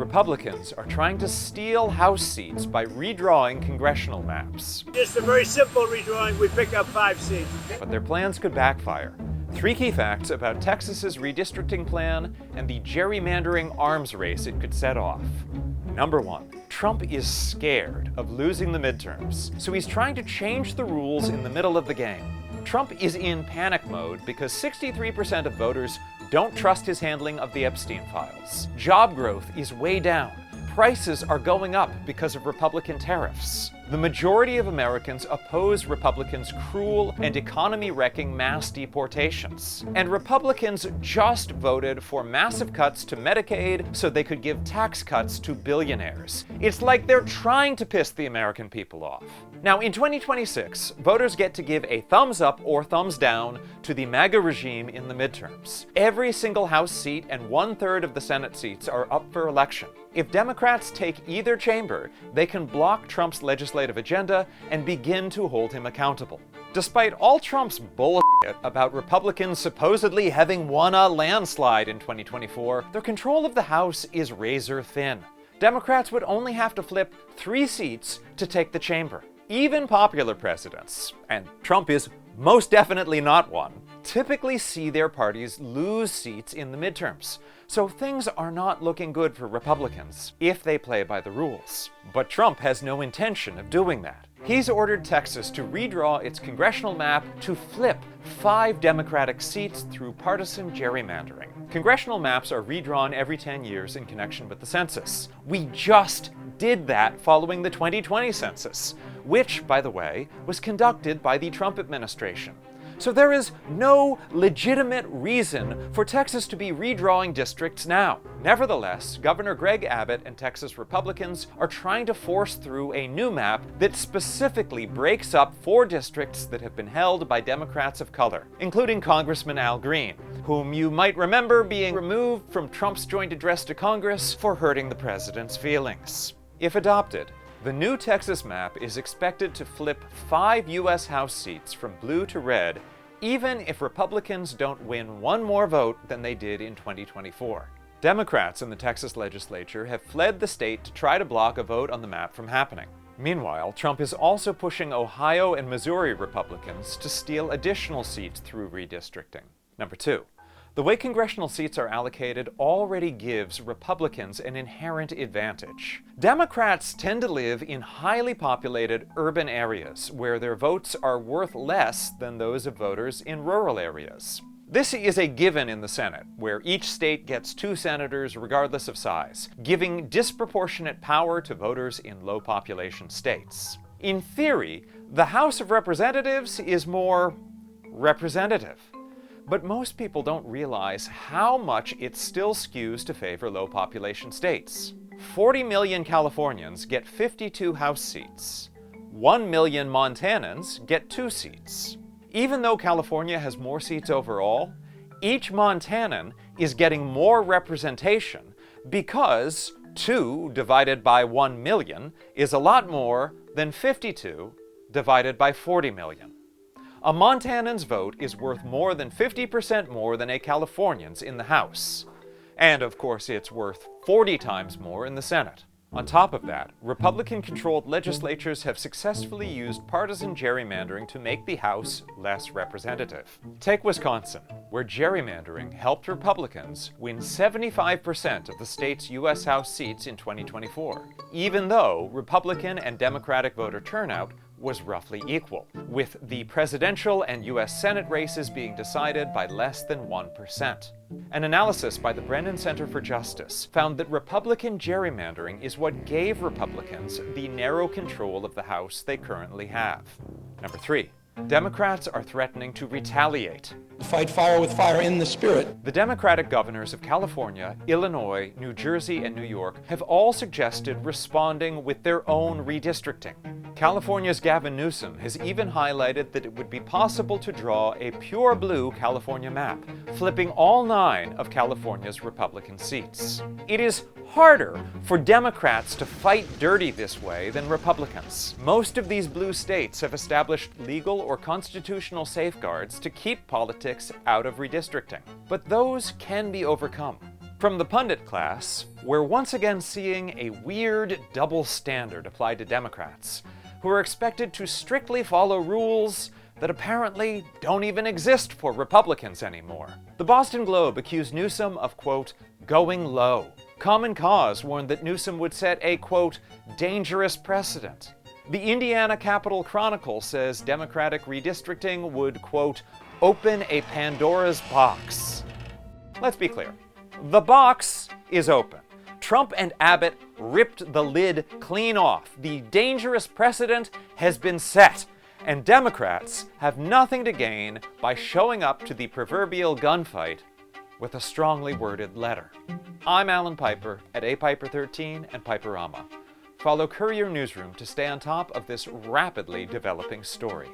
Republicans are trying to steal House seats by redrawing congressional maps. Just a very simple redrawing, we pick up 5 seats. But their plans could backfire. 3 key facts about Texas's redistricting plan and the gerrymandering arms race it could set off. Number 1. Trump is scared of losing the midterms, so he's trying to change the rules in the middle of the game. Trump is in panic mode because 63% of voters don't trust his handling of the Epstein files. Job growth is way down. Prices are going up because of Republican tariffs. The majority of Americans oppose Republicans' cruel and economy-wrecking mass deportations. And Republicans just voted for massive cuts to Medicaid so they could give tax cuts to billionaires. It's like they're trying to piss the American people off. Now, in 2026, voters get to give a thumbs up or thumbs down to the MAGA regime in the midterms. Every single House seat and 1/3 of the Senate seats are up for election. If Democrats take either chamber, they can block Trump's legislative agenda and begin to hold him accountable. Despite all Trump's bullshit about Republicans supposedly having won a landslide in 2024, their control of the House is razor thin. Democrats would only have to flip 3 seats to take the chamber. Even popular presidents, and Trump is most definitely not one, typically see their parties lose seats in the midterms. So things are not looking good for Republicans if they play by the rules. But Trump has no intention of doing that. He's ordered Texas to redraw its congressional map to flip 5 Democratic seats through partisan gerrymandering. Congressional maps are redrawn every 10 years in connection with the census. We just did that following the 2020 census, which, by the way, was conducted by the Trump administration. So there is no legitimate reason for Texas to be redrawing districts now. Nevertheless, Governor Greg Abbott and Texas Republicans are trying to force through a new map that specifically breaks up 4 districts that have been held by Democrats of color, including Congressman Al Green, whom you might remember being removed from Trump's joint address to Congress for hurting the president's feelings. If adopted, the new Texas map is expected to flip 5 U.S. House seats from blue to red, even if Republicans don't win 1 more vote than they did in 2024. Democrats in the Texas legislature have fled the state to try to block a vote on the map from happening. Meanwhile, Trump is also pushing Ohio and Missouri Republicans to steal additional seats through redistricting. Number 2. The way congressional seats are allocated already gives Republicans an inherent advantage. Democrats tend to live in highly populated urban areas where their votes are worth less than those of voters in rural areas. This is a given in the Senate, where each state gets 2 senators regardless of size, giving disproportionate power to voters in low-population states. In theory, the House of Representatives is more representative. But most people don't realize how much it still skews to favor low-population states. 40 million Californians get 52 House seats. 1 million Montanans get 2 seats. Even though California has more seats overall, each Montanan is getting more representation because 2 divided by 1 million is a lot more than 52 divided by 40 million. A Montanan's vote is worth more than 50% more than a Californian's in the House. And of course, it's worth 40 times more in the Senate. On top of that, Republican-controlled legislatures have successfully used partisan gerrymandering to make the House less representative. Take Wisconsin, where gerrymandering helped Republicans win 75% of the state's U.S. House seats in 2024, even though Republican and Democratic voter turnout was roughly equal, with the presidential and U.S. Senate races being decided by less than 1%. An analysis by the Brennan Center for Justice found that Republican gerrymandering is what gave Republicans the narrow control of the House they currently have. Number 3. Democrats are threatening to retaliate. Fight fire with fire in the spirit. The Democratic governors of California, Illinois, New Jersey, and New York have all suggested responding with their own redistricting. California's Gavin Newsom has even highlighted that it would be possible to draw a pure blue California map, flipping all 9 of California's Republican seats. It is harder for Democrats to fight dirty this way than Republicans. Most of these blue states have established legal or constitutional safeguards to keep politics out of redistricting, but those can be overcome. From the pundit class, we're once again seeing a weird double standard applied to Democrats, who are expected to strictly follow rules that apparently don't even exist for Republicans anymore. The Boston Globe accused Newsom of, quote, going low. Common Cause warned that Newsom would set a, quote, dangerous precedent. The Indiana Capitol Chronicle says Democratic redistricting would, quote, open a Pandora's box. Let's be clear. The box is open. Trump and Abbott ripped the lid clean off. The dangerous precedent has been set, and Democrats have nothing to gain by showing up to the proverbial gunfight with a strongly worded letter. I'm Allan Piper at apiper13 and Piperama. Follow Courier Newsroom to stay on top of this rapidly developing story.